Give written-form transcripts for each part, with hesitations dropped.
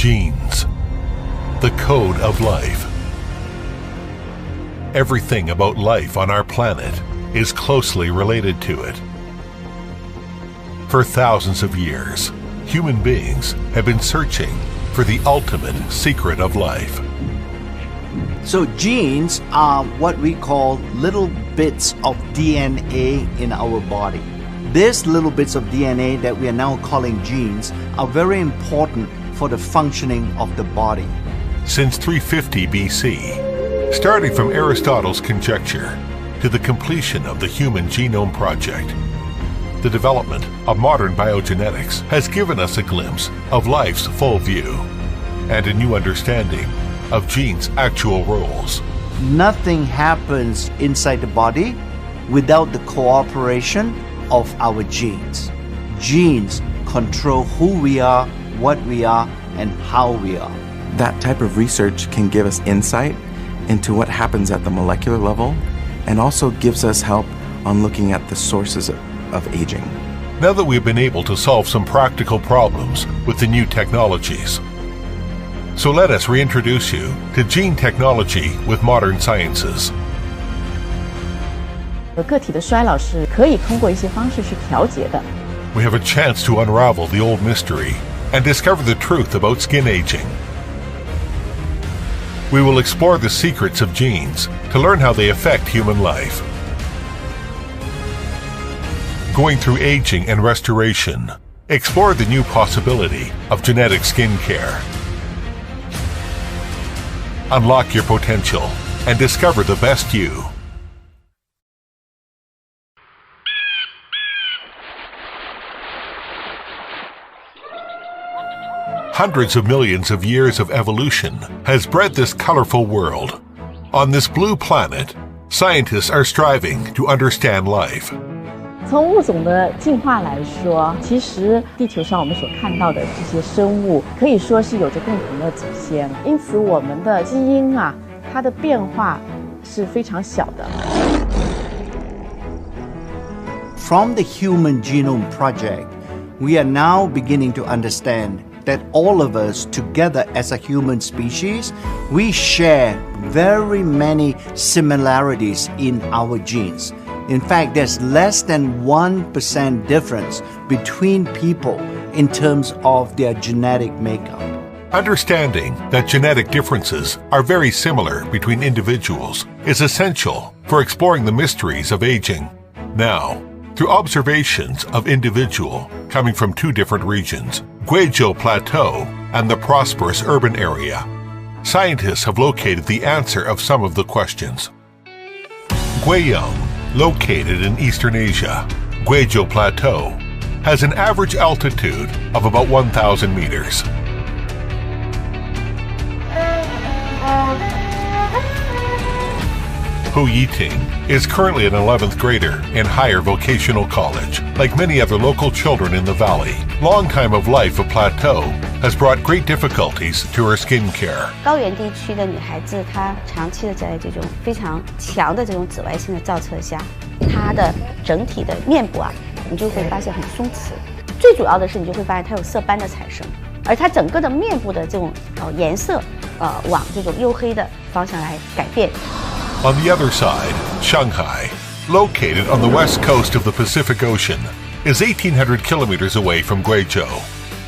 Genes, the code of life. Everything about life on our planet is closely related to it. For thousands of years, human beings have been searching for the ultimate secret of life. So genes are what we call little bits of DNA in our body. These little bits of DNA that we are now calling genes are very important for the functioning of the body. Since 350 BC, starting from Aristotle's conjecture to the completion of the Human Genome Project, the development of modern biogenetics has given us a glimpse of life's full view and a new understanding of genes' actual roles. Nothing happens inside the body without the cooperation of our genes. Genes control who we are, what we are, and how we are. That type of research can give us insight into what happens at the molecular level and also gives us help on looking at the sources of aging. Now that we've been able to solve some practical problems with the new technologies, so let us reintroduce you to gene technology with modern sciences. 个体的衰老是可以通过一些方式去调节的。 We have a chance to unravel the old mystery and discover the truth about skin aging. We will explore the secrets of genes to learn how they affect human life. Going through aging and restoration, explore the new possibility of genetic skin care. Unlock your potential and discover the best you. Hundreds of millions of years of evolution has bred this colorful world. On this blue planet, scientists are striving to understand life. 从物种的进化来说，其实地球上我们所看到的这些生物，可以说是有着共同的祖先，因此我们的基因啊，它的变化是非常小的。From the Human Genome Project, we are now beginning to understand that all of us together as a human species, we share very many similarities in our genes. In fact, there's less than 1% difference between people in terms of their genetic makeup. Understanding that genetic differences are very similar between individuals is essential for exploring the mysteries of aging. Now, through observations of individual coming from two different regions, Ageloc Plateau and the prosperous urban area, scientists have located the answer of some of the questions. Ageloc, located in Eastern Asia, Ageloc Plateau has an average altitude of about 1,000 meters. Hu Yiting is currently an 11th grader in higher vocational college. Like many other local children in the valley, long time of life of Plateau has brought great difficulties to her skin care. 高原地区的女孩子，她长期的在这种非常强的这种紫外线的照射下，她的整体的面部啊，你就会发现很松弛。最主要的是，你就会发现它有色斑的产生，而它整个的面部的这种颜色，往这种黝黑的方向来改变。 On the other side, Shanghai, located on the west coast of the Pacific Ocean, is 1,800 kilometers away from Guizhou.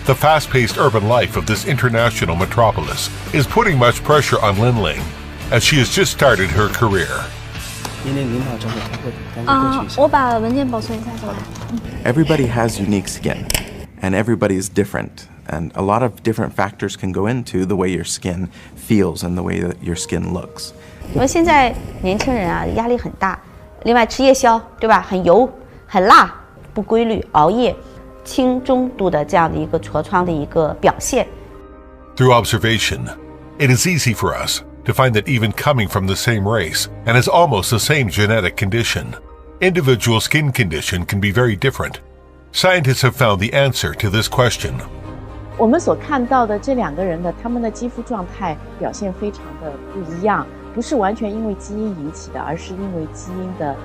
The fast-paced urban life of this international metropolis is putting much pressure on Linling, as she has just started her career. 我把文件保存一下就好。Everybody has unique skin, and everybody is different. And a lot of different factors can go into the way your skin feels and the way that your skin looks. 因为现在年轻人啊压力很大，另外吃夜宵，对吧？很油、很辣、不规律、熬夜，轻中度的这样的一个痤疮的一个表现。Through observation, it is easy for us to find that even coming from the same race and has almost the same genetic condition, individual skin condition can be very different. Scientists have found the answer to this question. 我们所看到的这两个人的他们的肌肤状态表现非常的不一样，不是完全因为基因引起的，而是因为基因的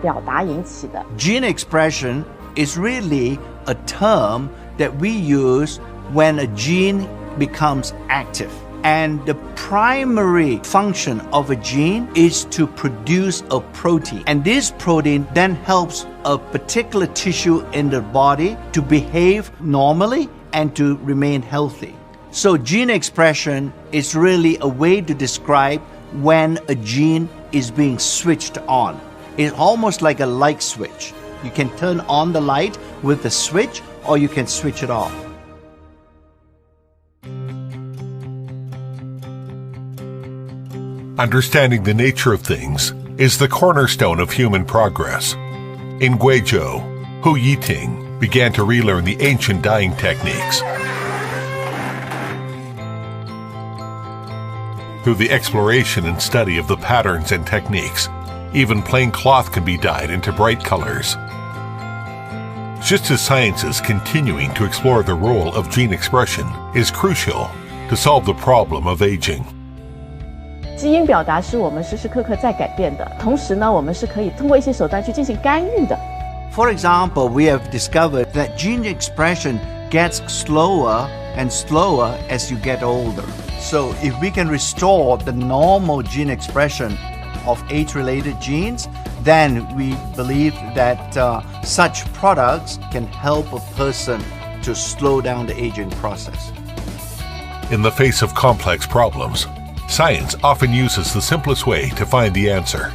表达引起的。Gene expression is really a term that we use when a gene becomes active. And the primary function of a gene is to produce a protein. And this protein then helps a particular tissue in the body to behave normally and to remain healthy. So gene expression is really a way to describe when a gene is being switched on. It's almost like a light switch. You can turn on the light with the switch, or you can switch it off. Understanding the nature of things is the cornerstone of human progress. In Guizhou, Hu Yiting began to relearn the ancient dyeing techniques. Through the exploration and study of the patterns and techniques, even plain cloth can be dyed into bright colors. Just as science is continuing to explore the role of gene expression is crucial to solve the problem of aging. 基因表达是我们时时刻刻在改变的，同时呢，我们是可以通过一些手段去进行干预的。For example, we have discovered that gene expression gets slower and slower as you get older. So if we can restore the normal gene expression of age-related genes, then we believe that such products can help a person to slow down the aging process. In the face of complex problems, science often uses the simplest way to find the answer.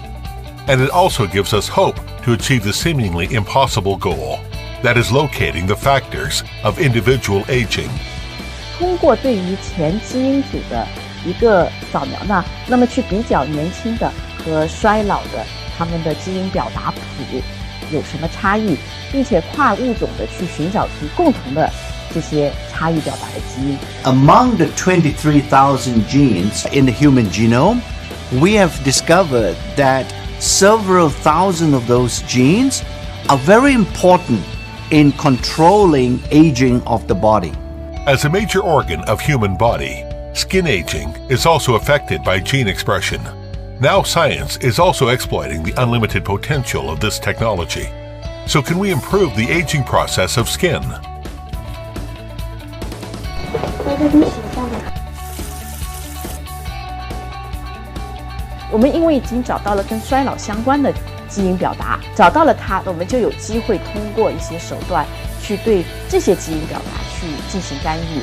And it also gives us hope to achieve the seemingly impossible goal, that is locating the factors of individual aging. 通过对于前基因组的一个扫描呢，那么去比较年轻的和衰老的他们的基因表达谱有什么差异，并且跨物种的去寻找出共同的这些差异表达的基因。Among the 23,000 genes in the human genome, we have discovered that several thousand of those genes are very important in controlling aging of the body. As a major organ of human body, skin aging is also affected by gene expression. Now science is also exploiting the unlimited potential of this technology. So can we improve the aging process of skin? 我们因为已经找到了跟衰老相关的基因表达，找到了它，我们就有机会通过一些手段去对这些基因表达去进行干预。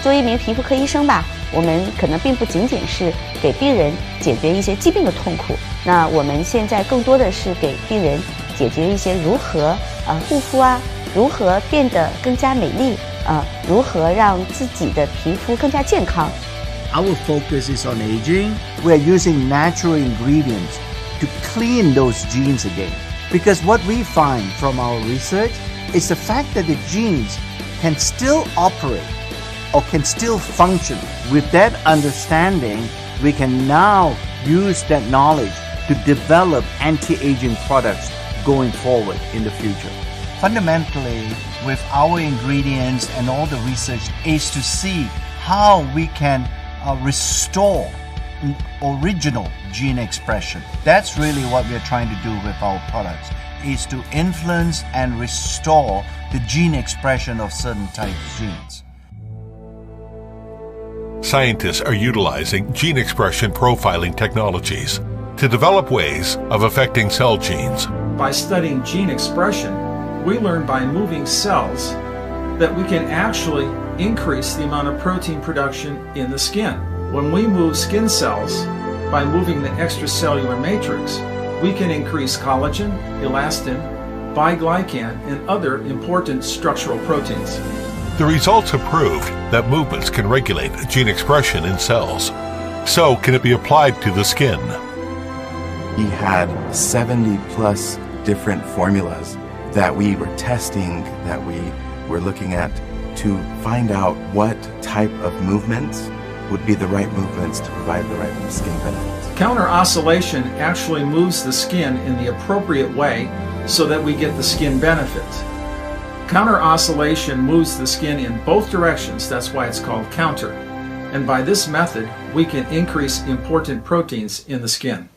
作为一名皮肤科医生吧，我们可能并不仅仅是给病人解决一些疾病的痛苦，那我们现在更多的是给病人解决一些如何护肤啊，如何变得更加美丽如何让自己的皮肤更加健康。Our focus is on aging. We're using natural ingredients to clean those genes again. Because what we find from our research is the fact that the genes can still operate or can still function. With that understanding, we can now use that knowledge to develop anti-aging products going forward in the future. Fundamentally, with our ingredients and all the research is to see how we can restore original gene expression. That's really what we're trying to do with our products, is to influence and restore the gene expression of certain types of genes. Scientists are utilizing gene expression profiling technologies to develop ways of affecting cell genes. By studying gene expression, we learn by moving cells that we can actually increase the amount of protein production in the skin. When we move skin cells, by moving the extracellular matrix, we can increase collagen, elastin, biglycan, and other important structural proteins. The results have proved that movements can regulate gene expression in cells. So can it be applied to the skin? We had 70 plus different formulas that we were testing, that we were looking at to find out what type of movements would be the right movements to provide the right skin benefits. Counter oscillation actually moves the skin in the appropriate way so that we get the skin benefits. Counter oscillation moves the skin in both directions, that's why it's called counter. And by this method, we can increase important proteins in the skin.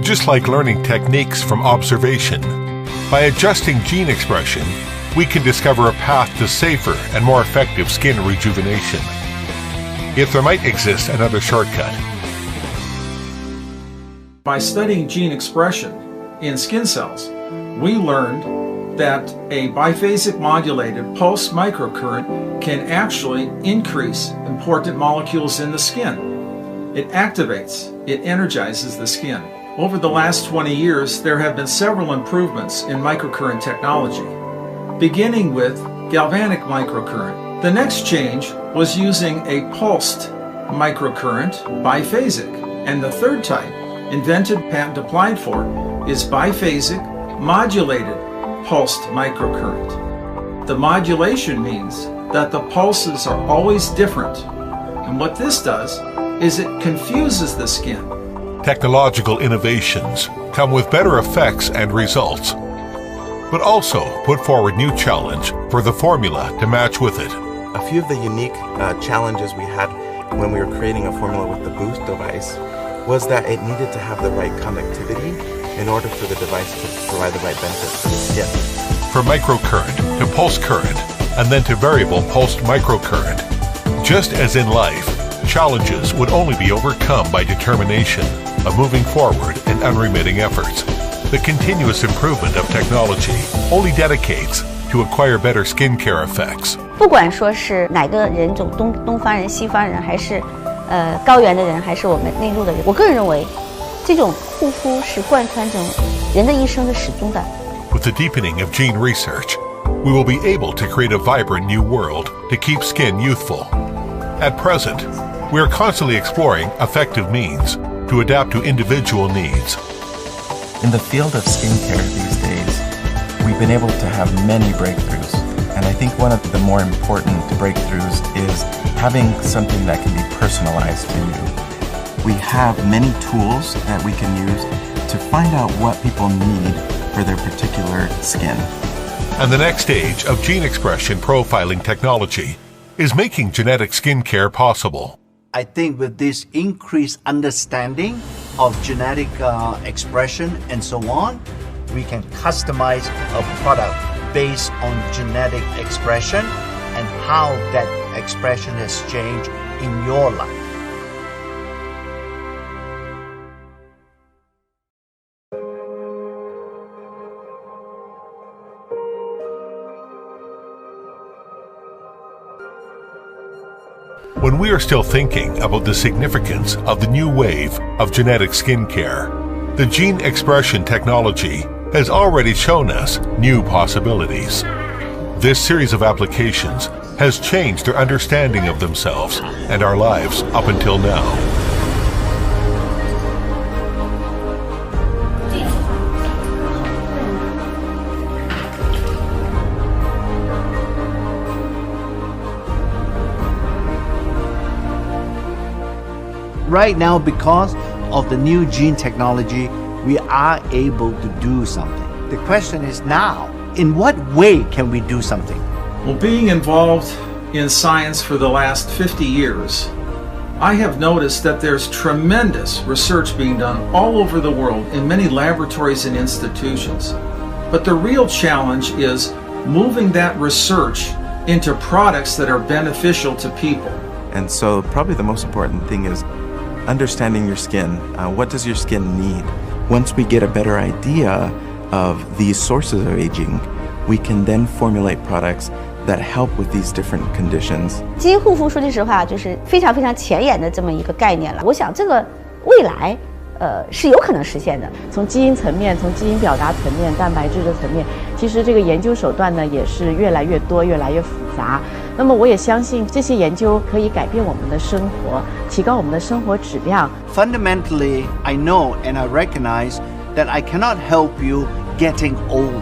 Just like learning techniques from observation, by adjusting gene expression, we can discover a path to safer and more effective skin rejuvenation. If there might exist another shortcut. By studying gene expression in skin cells, we learned that a biphasic modulated pulse microcurrent can actually increase important molecules in the skin. It activates, it energizes the skin. Over the last 20 years, there have been several improvements in microcurrent technology, beginning with galvanic microcurrent. The next change was using a pulsed microcurrent, biphasic, and the third type, invented, patent applied for, is biphasic modulated pulsed microcurrent. The modulation means that the pulses are always different, and what this does is it confuses the skin. Technological innovations come with better effects and results, but also put forward new challenge for the formula to match with it. A few of the unique challenges we had when we were creating a formula with the Boost device was that it needed to have the right conductivity in order for the device to provide the right benefits for the skin. From microcurrent to pulse current, and then to variable pulsed microcurrent. Just as in life, challenges would only be overcome by determination of moving forward and unremitting efforts. The continuous improvement of technology only dedicates to acquire better skincare effects. 不管说是哪个人种，东方人、西方人，还是高原的人，还是我们内陆的人，我个人认为，这种护肤是贯穿着人的一生的始终的。With the deepening of gene research, we will be able to create a vibrant new world to keep skin youthful. At present, we are constantly exploring effective means to adapt to individual needs. In the field of skincare these days, we've been able to have many breakthroughs. And I think one of the more important breakthroughs is having something that can be personalized to you. We have many tools that we can use to find out what people need for their particular skin. And the next stage of gene expression profiling technology is making genetic skincare possible. I think with this increased understanding of genetic expression and so on, we can customize a product based on genetic expression and how that expression has changed in your life. When we are still thinking about the significance of the new wave of genetic skincare, the gene expression technology has already shown us new possibilities. This series of applications has changed their understanding of themselves and our lives up until now. Right now, because of the new gene technology, we are able to do something. The question is now, in what way can we do something? Well, being involved in science for the last 50 years, I have noticed that there's tremendous research being done all over the world in many laboratories and institutions. But the real challenge is moving that research into products that are beneficial to people. And so probably the most important thing is understanding your skin. What does your skin need? Once we get a better idea of these sources of aging, we can then formulate products that help with these different conditions. 基因护肤说句实话，就是非常非常前沿的这么一个概念了。我想这个未来，是有可能实现的。从基因层面，从基因表达层面、蛋白质的层面，其实这个研究手段呢也是越来越多、越来越复杂。那么我也相信这些研究可以改变我们的生活，提高我们的生活质量。Fundamentally, I know and I recognize that I cannot help you getting older.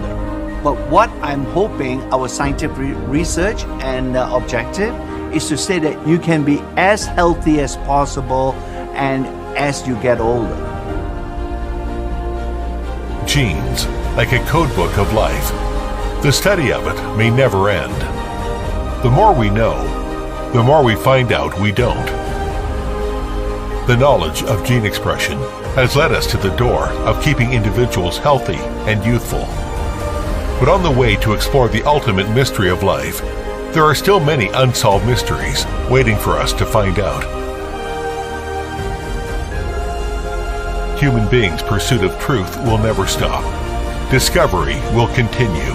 But what I'm hoping our scientific research and objective is to say that you can be as healthy as possible and as you get older. Genes, like a codebook of life. The study of it may never end. The more we know, the more we find out we don't. The knowledge of gene expression has led us to the door of keeping individuals healthy and youthful. But on the way to explore the ultimate mystery of life, there are still many unsolved mysteries waiting for us to find out. Human beings' pursuit of truth will never stop. Discovery will continue.